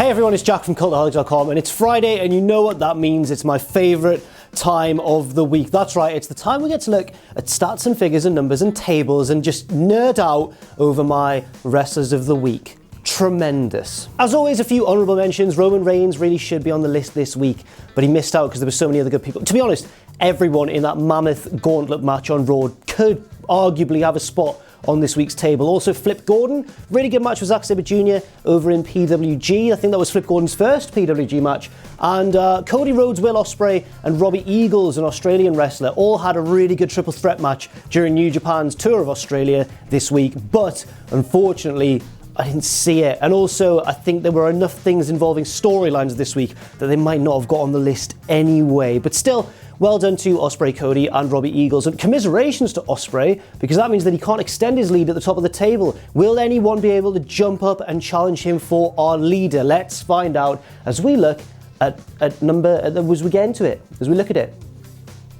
Hey everyone, it's Jack from Cultaholics.com, and it's Friday, and you know what that means. It's my favourite time of the week. That's right, it's the time we get to look at stats and figures and numbers and tables and just nerd out over my wrestlers of the week. Tremendous. As always, a few honourable mentions. Roman Reigns really should be on the list this week, but he missed out because there were so many other good people. To be honest, everyone in that mammoth gauntlet match on Raw could arguably have a spot on this week's table. Also, Flip Gordon, really good match with Zack Sabre Jr. over in PWG. I think that was Flip Gordon's first PWG match. And Cody Rhodes, Will Ospreay, and Robbie Eagles, an Australian wrestler, all had a really good triple threat match during New Japan's tour of Australia this week. But unfortunately, I didn't see it. And also, I think there were enough things involving storylines this week that they might not have got on the list anyway. But still, well done to Ospreay, Cody, and Robbie Eagles. And commiserations to Ospreay, because that means that he can't extend his lead at the top of the table. Will anyone be able to jump up and challenge him for our leader? Let's find out as we look as we get into it, as we look at it.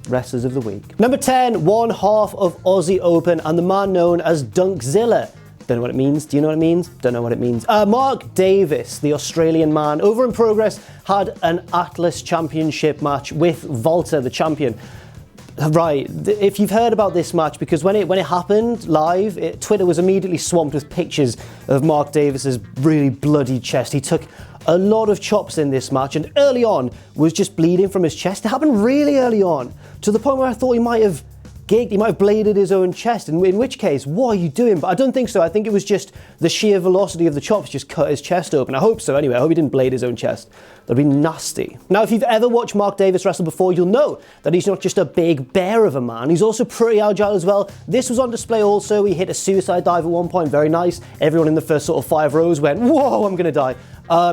Wrestlers of the week. Number 10, one half of Aussie Open, and the man known as Dunkzilla. Don't know what it means. Do you know what it means? Don't know what it means. Mark Davis, the Australian man, over in Progress, had an Atlas Championship match with Walter, the champion. Right, if you've heard about this match, because when it happened live, Twitter was immediately swamped with pictures of Mark Davis's really bloody chest. He took a lot of chops in this match, and early on was just bleeding from his chest. It happened really early on, to the point where I thought he might have bladed his own chest, in which case, what are you doing? But I don't think so. I think it was just the sheer velocity of the chops just cut his chest open. I hope so anyway. I hope he didn't blade his own chest. That'd be nasty. Now, if you've ever watched Mark Davis wrestle before, you'll know that he's not just a big bear of a man. He's also pretty agile as well. This was on display also. He hit a suicide dive at one point. Very nice. Everyone in the first sort of 5 rows went, whoa, I'm going to die.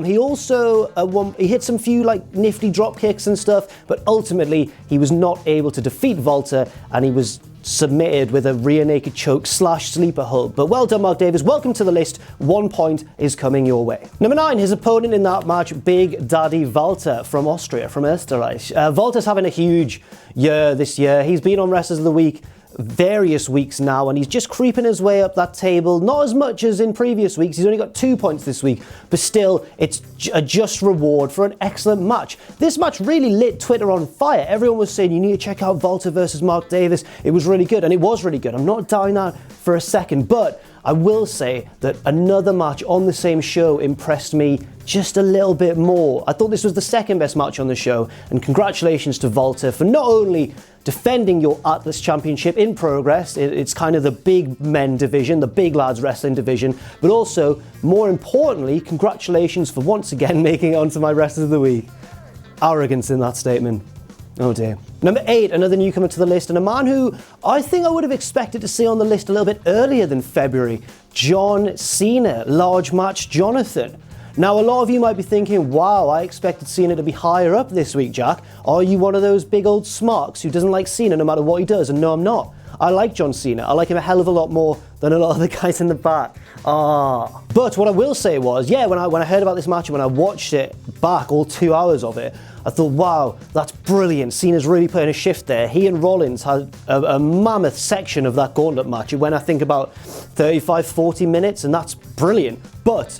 He also he hit some few nifty drop kicks and stuff, but ultimately he was not able to defeat Walter, and he was submitted with a rear naked choke / sleeper hold. But well done, Mark Davis. Welcome to the list. 1 point is coming your way. Number 9, his opponent in that match, Big Daddy Walter from Austria, from Österreich. Walter's having a huge year this year. He's been on Wrestlers of the Week various weeks now, and he's just creeping his way up that table. Not as much as in previous weeks. He's only got 2 points this week, but still, it's a just reward for an excellent match. This match really lit Twitter on fire. Everyone was saying, you need to check out Walter versus Mark Davis. It was really good, and it was really good. I'm not doubting that for a second, but I will say that another match on the same show impressed me just a little bit more. I thought this was the second best match on the show, and congratulations to Walter for not only defending your Atlas Championship in Progress, it's kind of the big men division, the big lads wrestling division, but also, more importantly, congratulations for once again making it onto my Wrestlers of the Week. Arrogance in that statement. Oh dear. Number 8, another newcomer to the list, and a man who I think I would have expected to see on the list a little bit earlier than February, John Cena, large match Jonathan. Now, a lot of you might be thinking, wow, I expected Cena to be higher up this week, Jack. Are you one of those big old smarks who doesn't like Cena no matter what he does? And no, I'm not. I like John Cena. I like him a hell of a lot more than a lot of the guys in the back. But what I will say was, yeah, when I heard about this match and when I watched it back, all 2 hours of it, I thought, wow, that's brilliant. Cena's really putting a shift there. He and Rollins had a mammoth section of that gauntlet match. It went, I think, about 35, 40 minutes, and that's brilliant. But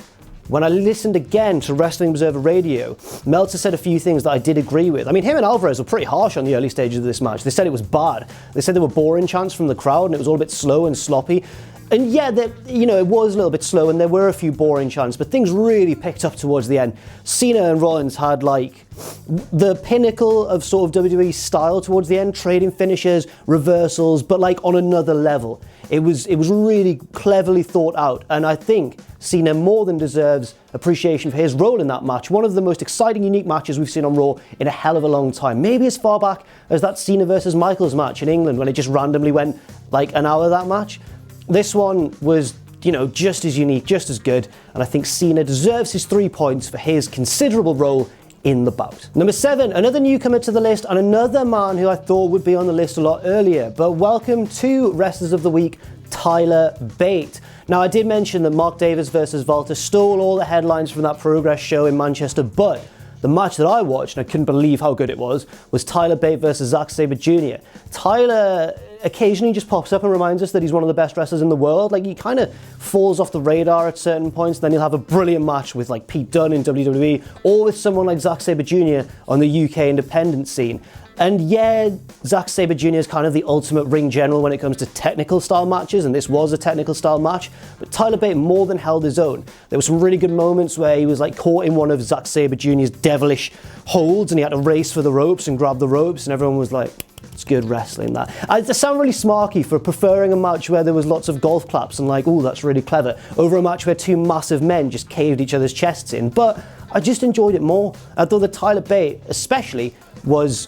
when I listened again to Wrestling Observer Radio, Meltzer said a few things that I did agree with. I mean, him and Alvarez were pretty harsh on the early stages of this match. They said it was bad. They said there were boring chants from the crowd, and it was all a bit slow and sloppy. And yeah, it was a little bit slow, and there were a few boring chants, but things really picked up towards the end. Cena and Rollins had the pinnacle of sort of WWE style towards the end, trading finishes, reversals, but on another level. It was really cleverly thought out, and I think Cena more than deserves appreciation for his role in that match. One of the most exciting, unique matches we've seen on Raw in a hell of a long time. Maybe as far back as that Cena versus Michaels match in England when it just randomly went an hour, that match. This one was, just as unique, just as good, and I think Cena deserves his 3 points for his considerable role in the bout. Number 7, another newcomer to the list, and another man who I thought would be on the list a lot earlier, but welcome to Wrestlers of the Week, Tyler Bate. Now, I did mention that Mark Davis versus Walter stole all the headlines from that Progress show in Manchester, but the match that I watched, and I couldn't believe how good it was Tyler Bate versus Zack Sabre Jr. Tyler occasionally just pops up and reminds us that he's one of the best wrestlers in the world. Like, he kind of falls off the radar at certain points, then he'll have a brilliant match with like Pete Dunne in WWE, or with someone like Zack Sabre Jr. on the UK independent scene. And yeah, Zack Sabre Jr. is kind of the ultimate ring general when it comes to technical style matches, and this was a technical style match, but Tyler Bate more than held his own. There were some really good moments where he was like caught in one of Zack Sabre Jr.'s devilish holds, and he had to race for the ropes and grab the ropes, and everyone was like, it's good wrestling, that. I sound really smarky for preferring a match where there was lots of golf claps and like, oh, that's really clever, over a match where two massive men just caved each other's chests in, but I just enjoyed it more. I thought that Tyler Bate, especially, was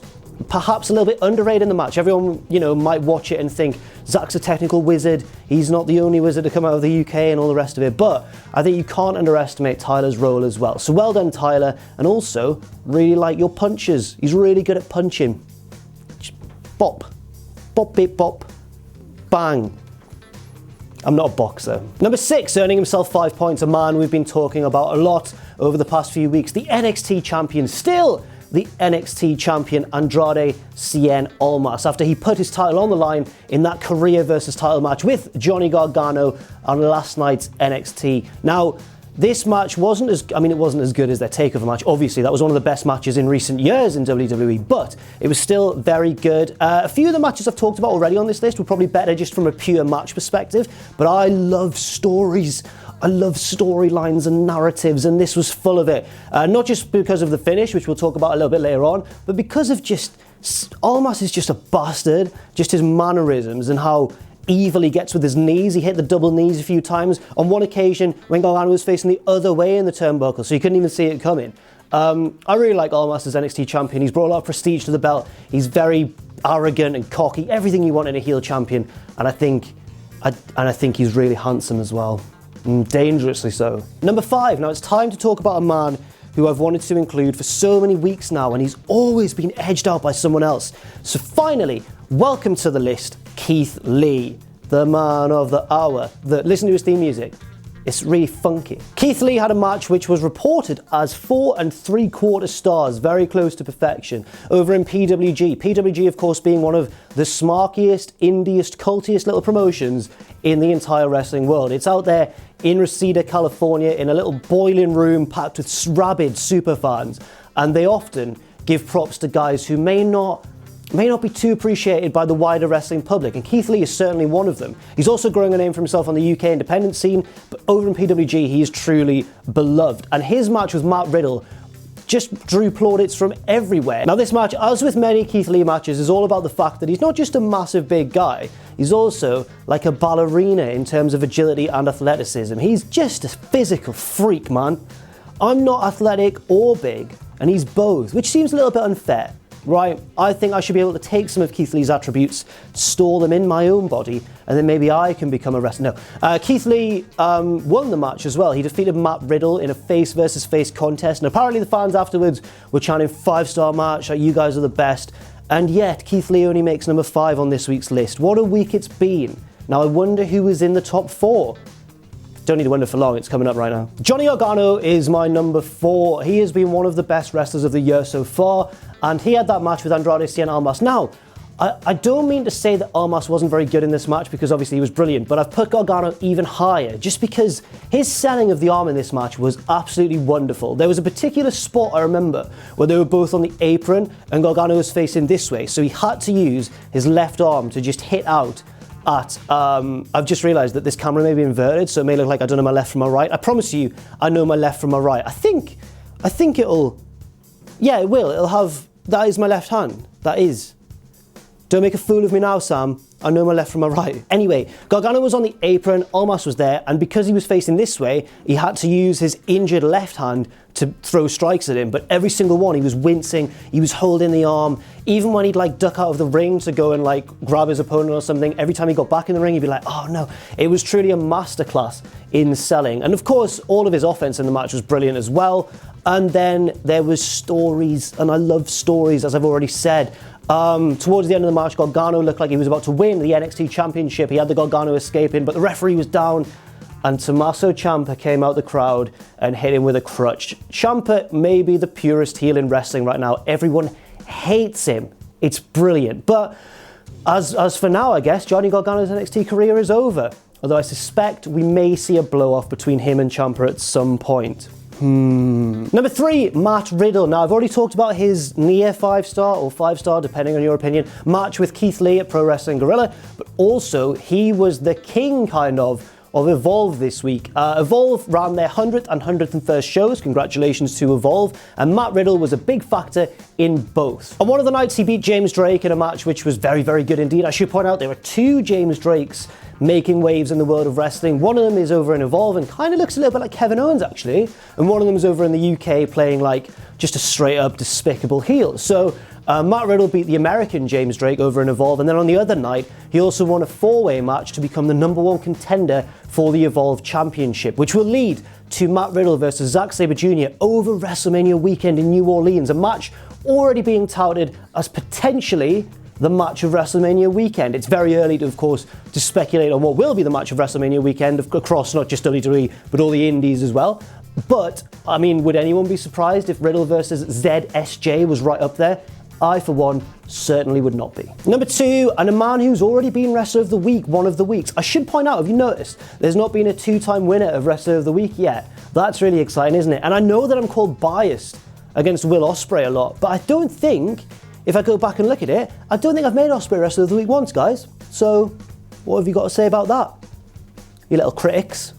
perhaps a little bit underrated in the match. Everyone, might watch it and think, Zack's a technical wizard, he's not the only wizard to come out of the UK and all the rest of it, but I think you can't underestimate Tyler's role as well. So well done, Tyler, and also, really like your punches. He's really good at punching. Just bop, bop, bip, bop, bang. I'm not a boxer. Number 6, earning himself 5 points, a man we've been talking about a lot over the past few weeks, the NXT champion, still the NXT champion Andrade Cien Almas, after he put his title on the line in that career versus title match with Johnny Gargano on last night's NXT. Now, this match wasn't as good as their takeover match. Obviously, that was one of the best matches in recent years in WWE, but it was still very good. A few of the matches I've talked about already on this list were probably better just from a pure match perspective, but I love stories. I love storylines and narratives, and this was full of it. Not just because of the finish, which we'll talk about a little bit later on, but because of just, Almas is just a bastard, just his mannerisms and how evil he gets with his knees. He hit the double knees a few times. On one occasion, when Gargano was facing the other way in the turnbuckle, so you couldn't even see it coming. I really like Almas as NXT champion. He's brought a lot of prestige to the belt. He's very arrogant and cocky, everything you want in a heel champion, and I think he's really handsome as well. Dangerously so. Number 5, now it's time to talk about a man who I've wanted to include for so many weeks now, and he's always been edged out by someone else. So finally, welcome to the list, Keith Lee, the man of the hour. Listen to his theme music. It's really funky. Keith Lee had a match which was reported as 4 3/4 stars, very close to perfection, over in PWG. PWG, of course, being one of the smarkiest, indiest, cultiest little promotions in the entire wrestling world. It's out there in Reseda, California, in a little boiling room packed with rabid super fans, and they often give props to guys who may not be too appreciated by the wider wrestling public, and Keith Lee is certainly one of them. He's also growing a name for himself on the UK independent scene, but over in PWG he is truly beloved, and his match with Matt Riddle just drew plaudits from everywhere. Now this match, as with many Keith Lee matches, is all about the fact that he's not just a massive big guy, he's also like a ballerina in terms of agility and athleticism. He's just a physical freak, man. I'm not athletic or big, and he's both, which seems a little bit unfair. Right, I think I should be able to take some of Keith Lee's attributes, store them in my own body, and then maybe I can become a wrestler. No, Keith Lee won the match as well. He defeated Matt Riddle in a face versus face contest, and apparently the fans afterwards were chanting 5-star match, like, you guys are the best. And yet, Keith Lee only makes number 5 on this week's list. What a week it's been. Now I wonder who was in the top 4. Don't need to wonder for long, it's coming up right now. Johnny Gargano is my number 4. He has been one of the best wrestlers of the year so far, and he had that match with Andrade Cien Almas. Now, I don't mean to say that Almas wasn't very good in this match, because obviously he was brilliant, but I've put Gargano even higher, just because his selling of the arm in this match was absolutely wonderful. There was a particular spot I remember where they were both on the apron, and Gargano was facing this way, so he had to use his left arm to just hit out at, I've just realised that this camera may be inverted, so it may look like I don't know my left from my right. I promise you, I know my left from my right. I think it'll, yeah, it will. It'll have, that is my left hand. That is. Don't make a fool of me now, Sam. I know my left from my right. Anyway, Gargano was on the apron, Almas was there, and because he was facing this way, he had to use his injured left hand to throw strikes at him, but every single one, he was wincing, he was holding the arm. Even when he'd like duck out of the ring to go and like grab his opponent or something, every time he got back in the ring, he'd be like, oh no. It was truly a masterclass in selling. And of course, all of his offense in the match was brilliant as well. And then there was stories, and I love stories, as I've already said. Towards the end of the match, Gargano looked like he was about to win the NXT Championship. He had the Gargano escaping, but the referee was down, and Tommaso Ciampa came out the crowd and hit him with a crutch. Ciampa may be the purest heel in wrestling right now. Everyone hates him. It's brilliant. But as for now, I guess, Johnny Gargano's NXT career is over. Although I suspect we may see a blow-off between him and Ciampa at some point. Number 3, Matt Riddle. Now, I've already talked about his near 5-star or 5-star, depending on your opinion, match with Keith Lee at Pro Wrestling Guerrilla, but also he was the king, kind of Evolve this week. Evolve ran their 100th and 101st shows. Congratulations to Evolve. And Matt Riddle was a big factor in both. On one of the nights, he beat James Drake in a match which was very, very good indeed. I should point out there were 2 James Drakes making waves in the world of wrestling. One of them is over in Evolve and kind of looks a little bit like Kevin Owens, actually. And one of them is over in the UK playing like just a straight up despicable heel. So Matt Riddle beat the American James Drake over in Evolve, and then on the other night, he also won a 4-way match to become the #1 contender for the Evolve Championship, which will lead to Matt Riddle versus Zack Sabre Jr. over WrestleMania weekend in New Orleans, a match already being touted as potentially the match of WrestleMania weekend. It's very early, of course, to speculate on what will be the match of WrestleMania weekend across not just WWE, but all the indies as well. But, I mean, would anyone be surprised if Riddle versus ZSJ was right up there? I, for one, certainly would not be. Number 2, and a man who's already been Wrestler of the Week one of the weeks. I should point out, have you noticed, there's not been a 2-time winner of Wrestler of the Week yet. That's really exciting, isn't it? And I know that I'm called biased against Will Ospreay a lot, but I don't think, if I go back and look at it, I don't think I've made Ospreay Wrestler of the Week once, guys. So, what have you got to say about that? You little critics.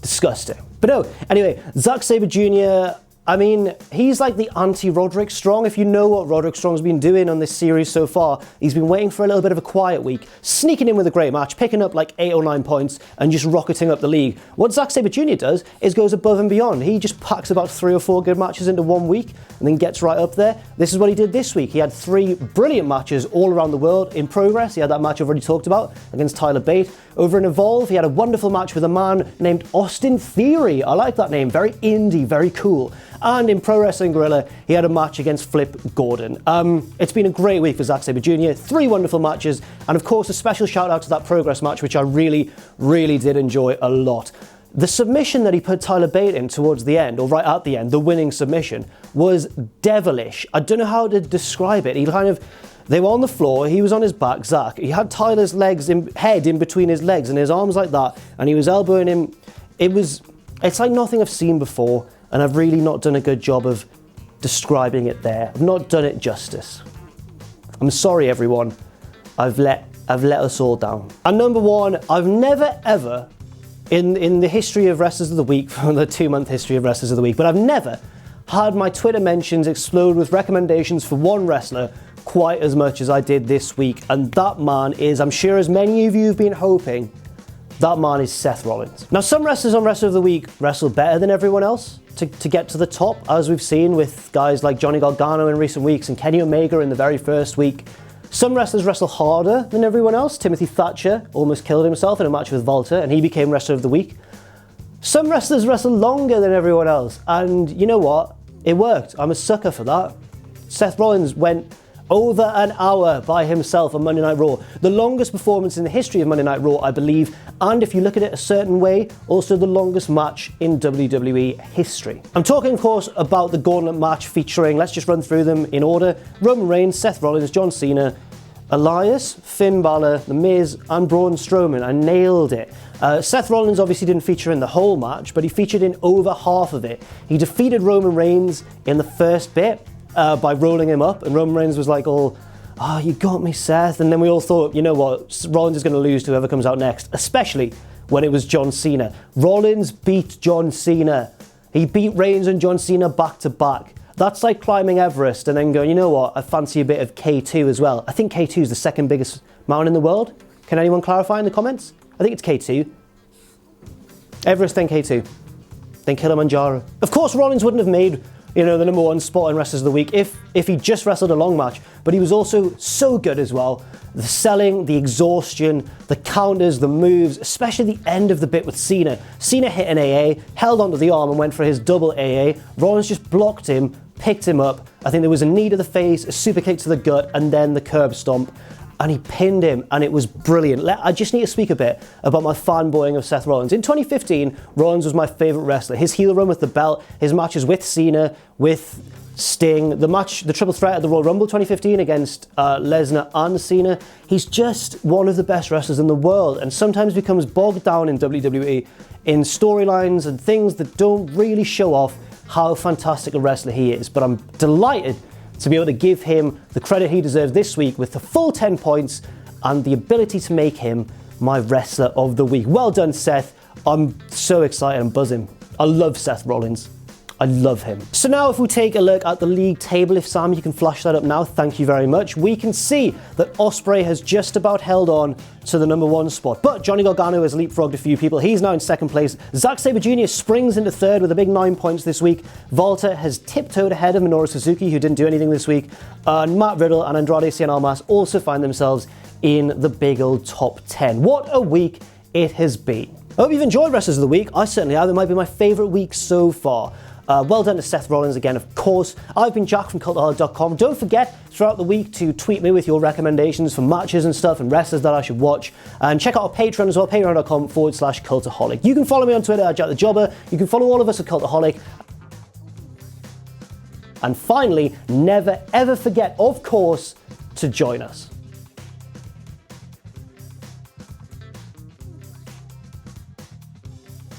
Disgusting. But no, anyway, Zack Sabre Jr., I mean, he's like the anti-Roderick Strong. If you know what Roderick Strong's been doing on this series so far, he's been waiting for a little bit of a quiet week, sneaking in with a great match, picking up like 8 or 9 points and just rocketing up the league. What Zack Sabre Jr. does is goes above and beyond. He just packs about 3 or 4 good matches into 1 week and then gets right up there. This is what he did this week. He had 3 brilliant matches all around the world in progress. He had that match I've already talked about against Tyler Bate. Over in Evolve, he had a wonderful match with a man named Austin Theory. I like that name. Very indie, very cool. And in Pro Wrestling Guerrilla, he had a match against Flip Gordon. It's been a great week for Zack Sabre Jr. 3 wonderful matches, and of course a special shout out to that Progress match, which I really, really did enjoy a lot. The submission that he put Tyler Bate in towards the end, or right at the end, the winning submission, was devilish. I don't know how to describe it. They were on the floor, he was on his back, Zack. He had Tyler's head in between his legs and his arms like that, and he was elbowing him. It's like nothing I've seen before, and I've really not done a good job of describing it there. I've not done it justice. I'm sorry, everyone. I've let us all down. And number 1, I've never ever, in the history of Wrestlers of the Week, from the 2-month history of Wrestlers of the Week, but I've never had my Twitter mentions explode with recommendations for one wrestler quite as much as I did this week. And that man is, I'm sure as many of you have been hoping, that man is Seth Rollins. Now, some wrestlers on Wrestler of the Week wrestle better than everyone else to get to the top, as we've seen with guys like Johnny Gargano in recent weeks and Kenny Omega in the very first week. Some wrestlers wrestle harder than everyone else. Timothy Thatcher almost killed himself in a match with Volta, and he became Wrestler of the Week. Some wrestlers wrestle longer than everyone else, and you know what? It worked. I'm a sucker for that. Seth Rollins went over an hour by himself on Monday Night Raw. The longest performance in the history of Monday Night Raw, I believe, and if you look at it a certain way, also the longest match in WWE history. I'm talking, of course, about the Gauntlet match featuring, let's just run through them in order, Roman Reigns, Seth Rollins, John Cena, Elias, Finn Balor, The Miz, and Braun Strowman. I nailed it. Seth Rollins obviously didn't feature in the whole match, but he featured in over half of it. He defeated Roman Reigns in the first bit, by rolling him up, and Roman Reigns was like all, oh, you got me, Seth. And then we all thought, you know what, Rollins is going to lose to whoever comes out next, especially when it was John Cena. Rollins beat John Cena. He beat Reigns and John Cena back to back. That's like climbing Everest and then going, you know what, I fancy a bit of K2 as well. I think K2 is the 2nd biggest mountain in the world. Can anyone clarify in the comments? I think it's K2. Everest, then K2. Then Kilimanjaro. Of course, Rollins wouldn't have made the #1 spot in Wrestlers of the Week if he just wrestled a long match, but he was also so good as well. The selling, the exhaustion, the counters, the moves, especially the end of the bit with Cena. Cena hit an AA, held onto the arm and went for his double AA. Rollins just blocked him, picked him up. I think there was a knee to the face, a super kick to the gut, and then the curb stomp. and he pinned him, and it was brilliant. I just need to speak a bit about my fanboying of Seth Rollins. In 2015, Rollins was my favourite wrestler. His heel run with the belt, his matches with Cena, with Sting, the triple threat at the Royal Rumble 2015 against Lesnar and Cena. He's just one of the best wrestlers in the world, and sometimes becomes bogged down in WWE in storylines and things that don't really show off how fantastic a wrestler he is. But I'm delighted to be able to give him the credit he deserves this week with the full 10 points and the ability to make him my wrestler of the week. Well done, Seth. I'm so excited, I'm buzzing. I love Seth Rollins. I love him. So now if we take a look at the league table, if Sam, you can flash that up now, thank you very much. We can see that Ospreay has just about held on to the number 1 spot, but Johnny Gargano has leapfrogged a few people. He's now in 2nd place. Zack Sabre Jr. springs into 3rd with a big 9 points this week. Walter has tiptoed ahead of Minoru Suzuki, who didn't do anything this week. And Matt Riddle and Andrade Cien Almas also find themselves in the big old top 10. What a week it has been. I hope you've enjoyed Wrestlers of the Week. I certainly have. It might be my favourite week so far. Well done to Seth Rollins again, of course. I've been Jack from Cultaholic.com. Don't forget throughout the week to tweet me with your recommendations for matches and stuff and wrestlers that I should watch. And check out our Patreon as well, patreon.com/Cultaholic. You can follow me on Twitter at Jack the Jobber. You can follow all of us at Cultaholic. And finally, never ever forget, of course, to join us.